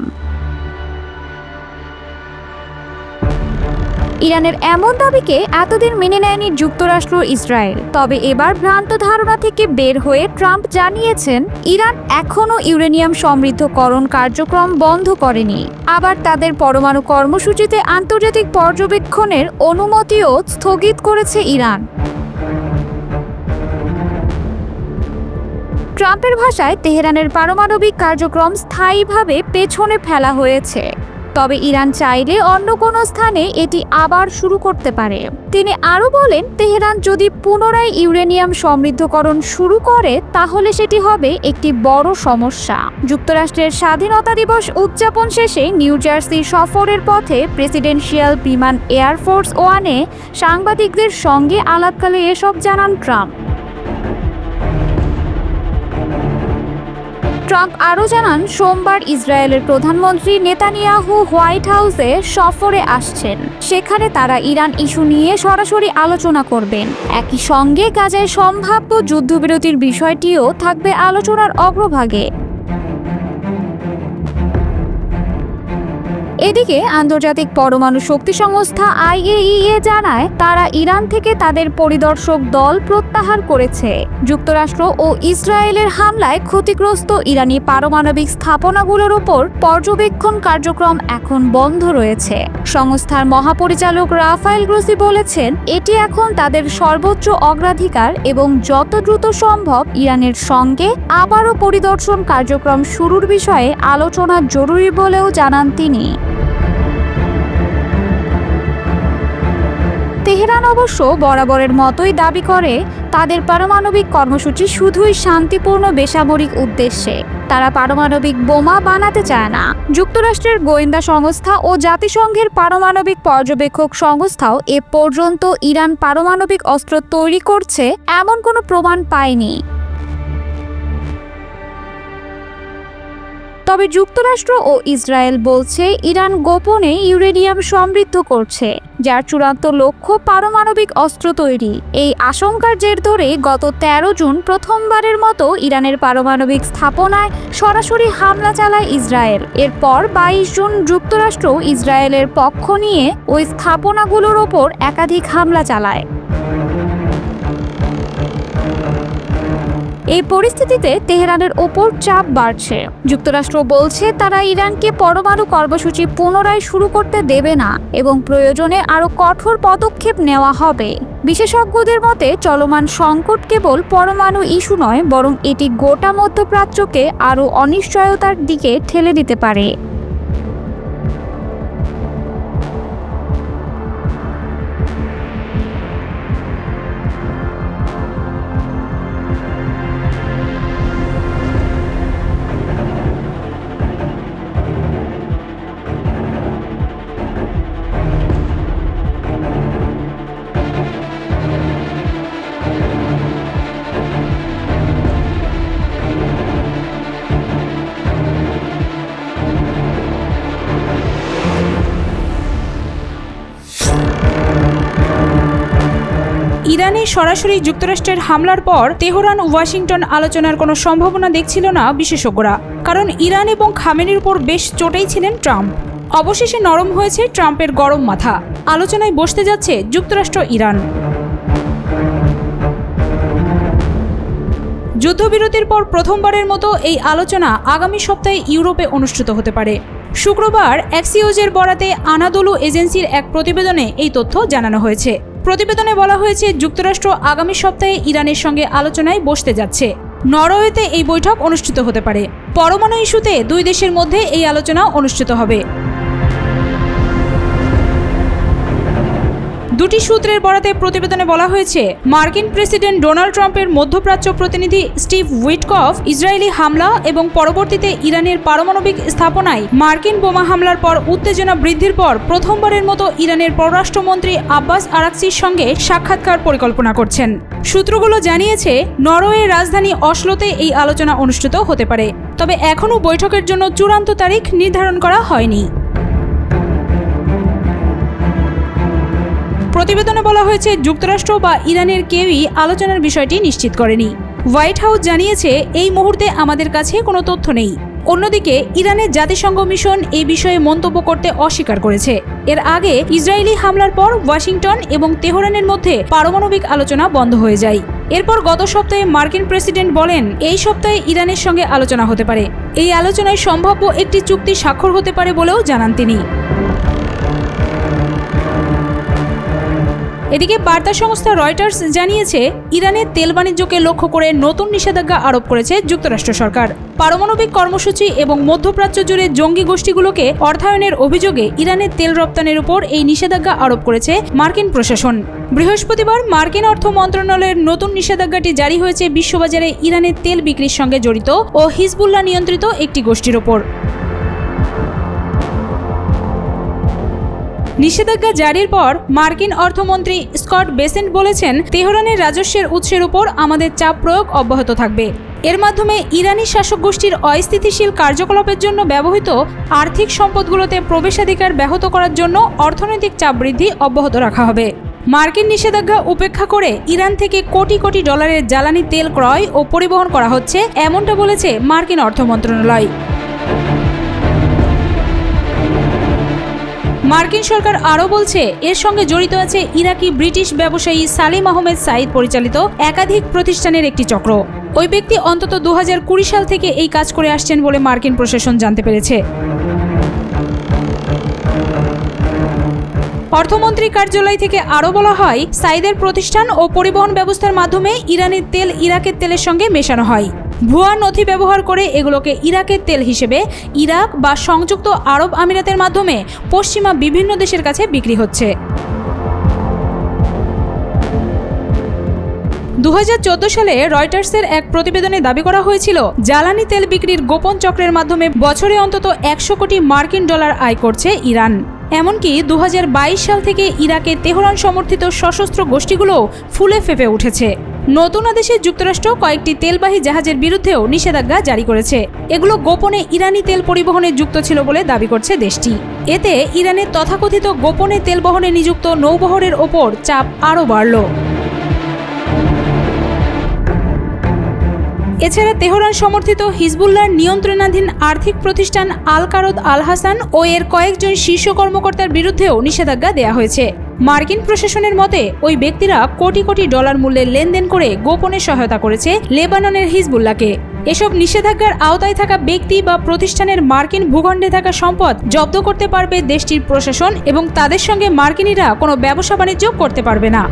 ইরানের এমন দাবিকে এতদিন মেনে নেয়নি যুক্তরাষ্ট্র, ইসরায়েল। তবে এবার ভ্রান্ত ধারণা থেকে বের হয়ে ট্রাম্প জানিয়েছেন, ইরান এখনও ইউরেনিয়াম সমৃদ্ধকরণ কার্যক্রম বন্ধ করেনি। আবার তাদের পরমাণু কর্মসূচিতে আন্তর্জাতিক পর্যবেক্ষণের অনুমতিও স্থগিত করেছে ইরান। ট্রাম্পের ভাষায় তেহরানের পারমাণবিক কার্যক্রম স্থায়ীভাবে পেছনে ফেলা হয়েছে, তবে ইরান চাইলে অন্য কোনো স্থানে এটি আবার শুরু করতে পারে। তিনি আরও বলেন, তেহরান যদি পুনরায় ইউরেনিয়াম সমৃদ্ধকরণ শুরু করে তাহলে সেটি হবে একটি বড় সমস্যা। যুক্তরাষ্ট্রের স্বাধীনতা দিবস উদযাপন শেষে নিউ জার্সি সফরের পথে প্রেসিডেন্সিয়াল বিমান এয়ারফোর্স ওয়ানে সাংবাদিকদের সঙ্গে আলাপকালে এসব জানান ট্রাম্প। ট্রাম্প আরও জানান, সোমবার ইসরায়েলের প্রধানমন্ত্রী নেতানিয়াহু হোয়াইট হাউসে সফরে আসছেন। সেখানে তারা ইরান ইস্যু নিয়ে সরাসরি আলোচনা করবেন। একই সঙ্গে গাজায় সম্ভাব্য যুদ্ধবিরতির বিষয়টিও থাকবে আলোচনার অগ্রভাগে। এদিকে আন্তর্জাতিক পরমাণু শক্তি সংস্থা IAEA জানায় তারা ইরান থেকে তাদের পরিদর্শক দল প্রত্যাহার করেছে। যুক্তরাষ্ট্র ও ইসরায়েলের হামলায় ক্ষতিগ্রস্ত ইরানি পারমাণবিক স্থাপনাগুলোর ওপর পর্যবেক্ষণ কার্যক্রম এখন বন্ধ রয়েছে। সংস্থার মহাপরিচালক রাফায়েল গ্রোসি বলেছেন, এটি এখন তাদের সর্বোচ্চ অগ্রাধিকার এবং যত দ্রুত সম্ভব ইরানের সঙ্গে আবারও পরিদর্শন কার্যক্রম শুরুর বিষয়ে আলোচনা জরুরি বলেও জানান তিনি। তেহরান অবশ্য বরাবরের মতোই দাবি করে তাদের পারমাণবিক কর্মসূচি শুধুই শান্তিপূর্ণ বেসামরিক উদ্দেশ্যে। তারা পারমাণবিক বোমা বানাতে চায় না। যুক্তরাষ্ট্রের গোয়েন্দা সংস্থা ও জাতিসংঘের পারমাণবিক পর্যবেক্ষক সংস্থাও এ পর্যন্ত ইরান পারমাণবিক অস্ত্র তৈরি করছে এমন কোনো প্রমাণ পায়নি। তবে যুক্তরাষ্ট্র ও ইসরায়েল বলছে ইরান গোপনে ইউরেনিয়াম সমৃদ্ধ করছে, যার চূড়ান্ত লক্ষ্য পারমাণবিক অস্ত্র তৈরি। এই আশঙ্কার জের ধরে গত 13 জুন প্রথমবারের মতো ইরানের পারমাণবিক স্থাপনায় সরাসরি হামলা চালায় ইসরায়েল। এরপর 22 জুন যুক্তরাষ্ট্র ইসরায়েলের পক্ষ নিয়ে ওই স্থাপনাগুলোর ওপর একাধিক হামলা চালায়। এই পরিস্থিতিতে তেহরানের ওপর চাপ বাড়ছে। যুক্তরাষ্ট্র বলছে তারা ইরানকে পরমাণু কর্মসূচি পুনরায় শুরু করতে দেবে না এবং প্রয়োজনে আরও কঠোর পদক্ষেপ নেওয়া হবে। বিশেষজ্ঞদের মতে চলমান সংকট কেবল পরমাণু ইস্যু নয়, বরং এটি গোটা মধ্যপ্রাচ্যকে আরও অনিশ্চয়তার দিকে ঠেলে দিতে পারে। ইরানে সরাসরি যুক্তরাষ্ট্রের হামলার পর তেহরান ওয়াশিংটন আলোচনার কোনো সম্ভাবনা দেখছিল না বিশেষজ্ঞরা, কারণ ইরান এবং খামেনির উপর বেশ চটেই ছিলেন ট্রাম্প। অবশেষে নরম হয়েছে ট্রাম্পের গরম মাথা। আলোচনায় বসতে যাচ্ছে যুক্তরাষ্ট্র ইরান। যুদ্ধবিরতির পর প্রথমবারের মতো এই আলোচনা আগামী সপ্তাহে ইউরোপে অনুষ্ঠিত হতে পারে। শুক্রবার অ্যাক্সিওজের বরাতে আনাদোলু এজেন্সির এক প্রতিবেদনে এই তথ্য জানানো হয়েছে। প্রতিবেদনে বলা হয়েছে, যুক্তরাষ্ট্র আগামী সপ্তাহে ইরানের সঙ্গে আলোচনায় বসতে যাচ্ছে। নরওয়েতে এই বৈঠক অনুষ্ঠিত হতে পারে। পরমাণু ইস্যুতে দুই দেশের মধ্যে এই আলোচনা অনুষ্ঠিত হবে। দুটি সূত্রের বরাতে প্রতিবেদনে বলা হয়েছে, মার্কিন প্রেসিডেন্ট ডোনাল্ড ট্রাম্পের মধ্যপ্রাচ্য প্রতিনিধি স্টিভ উইটকফ ইসরায়েলি হামলা এবং পরবর্তীতে ইরানের পারমাণবিক স্থাপনায় মার্কিন বোমা হামলার পর উত্তেজনা বৃদ্ধির পর প্রথমবারের মতো ইরানের পররাষ্ট্রমন্ত্রী আব্বাস আরাকচির সঙ্গে সাক্ষাৎকার পরিকল্পনা করছেন। সূত্রগুলো জানিয়েছে, নরওয়ের রাজধানী অসলোতে এই আলোচনা অনুষ্ঠিত হতে পারে, তবে এখনও বৈঠকের জন্য চূড়ান্ত তারিখ নির্ধারণ করা হয়নি। প্রতিবেদনে বলা হয়েছে, যুক্তরাষ্ট্র বা ইরানের কেউই আলোচনার বিষয়টি নিশ্চিত করেনি। হোয়াইট হাউস জানিয়েছে, এই মুহূর্তে আমাদের কাছে কোনো তথ্য নেই। অন্যদিকে ইরানের জাতিসংঘ মিশন এই বিষয়ে মন্তব্য করতে অস্বীকার করেছে। এর আগে ইসরায়েলি হামলার পর ওয়াশিংটন এবং তেহরানের মধ্যে পারমাণবিক আলোচনা বন্ধ হয়ে যায়। এরপর গত সপ্তাহে মার্কিন প্রেসিডেন্ট বলেন, এই সপ্তাহে ইরানের সঙ্গে আলোচনা হতে পারে। এই আলোচনায় সম্ভাব্য একটি চুক্তি স্বাক্ষর হতে পারে বলেও জানান তিনি। এদিকে বার্তা সংস্থা রয়টার্স জানিয়েছে, ইরানের তেল বাণিজ্যকে লক্ষ্য করে নতুন নিষেধাজ্ঞা আরোপ করেছে যুক্তরাষ্ট্র সরকার। পারমাণবিক কর্মসূচি এবং মধ্যপ্রাচ্য জুড়ে জঙ্গি গোষ্ঠীগুলোকে অর্থায়নের অভিযোগে ইরানের তেল রপ্তানির উপর এই নিষেধাজ্ঞা আরোপ করেছে মার্কিন প্রশাসন। বৃহস্পতিবার মার্কিন অর্থ মন্ত্রণালয়ের নতুন নিষেধাজ্ঞাটি জারি হয়েছে বিশ্ববাজারে ইরানের তেল বিক্রির সঙ্গে জড়িত ও হিজবুল্লাহ নিয়ন্ত্রিত একটি গোষ্ঠীর ওপর। নিষেধাজ্ঞা জারির পর মার্কিন অর্থমন্ত্রী স্কট বেসেন্ট বলেছেন, তেহরানের রাজস্বের উৎসের উপর আমাদের চাপ প্রয়োগ অব্যাহত থাকবে। এর মাধ্যমে ইরানি শাসক গোষ্ঠীর অস্থিতিশীল কার্যকলাপের জন্য ব্যবহৃত আর্থিক সম্পদগুলোতে প্রবেশাধিকার ব্যাহত করার জন্য অর্থনৈতিক চাপ বৃদ্ধি অব্যাহত রাখা হবে। মার্কিন নিষেধাজ্ঞা উপেক্ষা করে ইরান থেকে কোটি কোটি ডলারের জ্বালানি তেল ক্রয় ও পরিবহন করা হচ্ছে, এমনটা বলেছে মার্কিন অর্থ মন্ত্রণালয়। মার্কিন সরকার আরও বলছে, এর সঙ্গে জড়িত আছে ইরাকি ব্রিটিশ ব্যবসায়ী সালিম আহমেদ সাইদ পরিচালিত একাধিক প্রতিষ্ঠানের একটি চক্র। ওই ব্যক্তি অন্তত 2020 সাল থেকে এই কাজ করে আসছেন বলে মার্কিন প্রশাসন জানতে পেরেছে। অর্থমন্ত্রী কার্যালয় থেকে আরও বলা হয়, সাইদের প্রতিষ্ঠান ও পরিবহন ব্যবস্থার মাধ্যমে ইরানের তেল ইরাকের তেলের সঙ্গে মেশানো হয়। ভুয়া নথি ব্যবহার করে এগুলোকে ইরাকের তেল হিসেবে ইরাক বা সংযুক্ত আরব আমিরাতের মাধ্যমে পশ্চিমা বিভিন্ন দেশের কাছে বিক্রি হচ্ছে। 2014 সালে রয়টার্সের এক প্রতিবেদনে দাবি করা হয়েছিল, জ্বালানি তেল বিক্রির গোপন চক্রের মাধ্যমে বছরে অন্তত 100 কোটি মার্কিন ডলার আয় করছে ইরান। এমনকি 2022 সাল থেকে ইরাকে তেহরান সমর্থিত সশস্ত্র গোষ্ঠীগুলো ফুলে ফেঁপে উঠেছে। নতুন আদেশে যুক্তরাষ্ট্র কয়েকটি তেলবাহী জাহাজের বিরুদ্ধেও নিষেধাজ্ঞা জারি করেছে। এগুলো গোপনে ইরানি তেল পরিবহনে যুক্ত ছিল বলে দাবি করছে দেশটি। এতে ইরানের তথাকথিত গোপনে তেল বহনে নিযুক্ত নৌবহরের ওপর চাপ আরও বাড়ল। এছাড়া তেহরান সমর্থিত হিজবুল্লাহর নিয়ন্ত্রণাধীন আর্থিক প্রতিষ্ঠান আল কারদ আল হাসান ও এর কয়েকজন শীর্ষ কর্মকর্তার বিরুদ্ধেও নিষেধাজ্ঞা দেওয়া হয়েছে। মার্কিন প্রশাসনের মতে, ওই ব্যক্তিরা কোটি কোটি ডলার মূল্যের লেনদেন করে গোপনে সহায়তা করেছে লেবাননের হিজবুল্লাহকে। এসব নিষেধাজ্ঞার আওতায় থাকা ব্যক্তি বা প্রতিষ্ঠানের মার্কিন ভূখণ্ডে থাকা সম্পদ জব্দ করতে পারবে দেশটির প্রশাসন এবং তাদের সঙ্গে মার্কিনিরা কোনো ব্যবসা বাণিজ্য করতে পারবে না।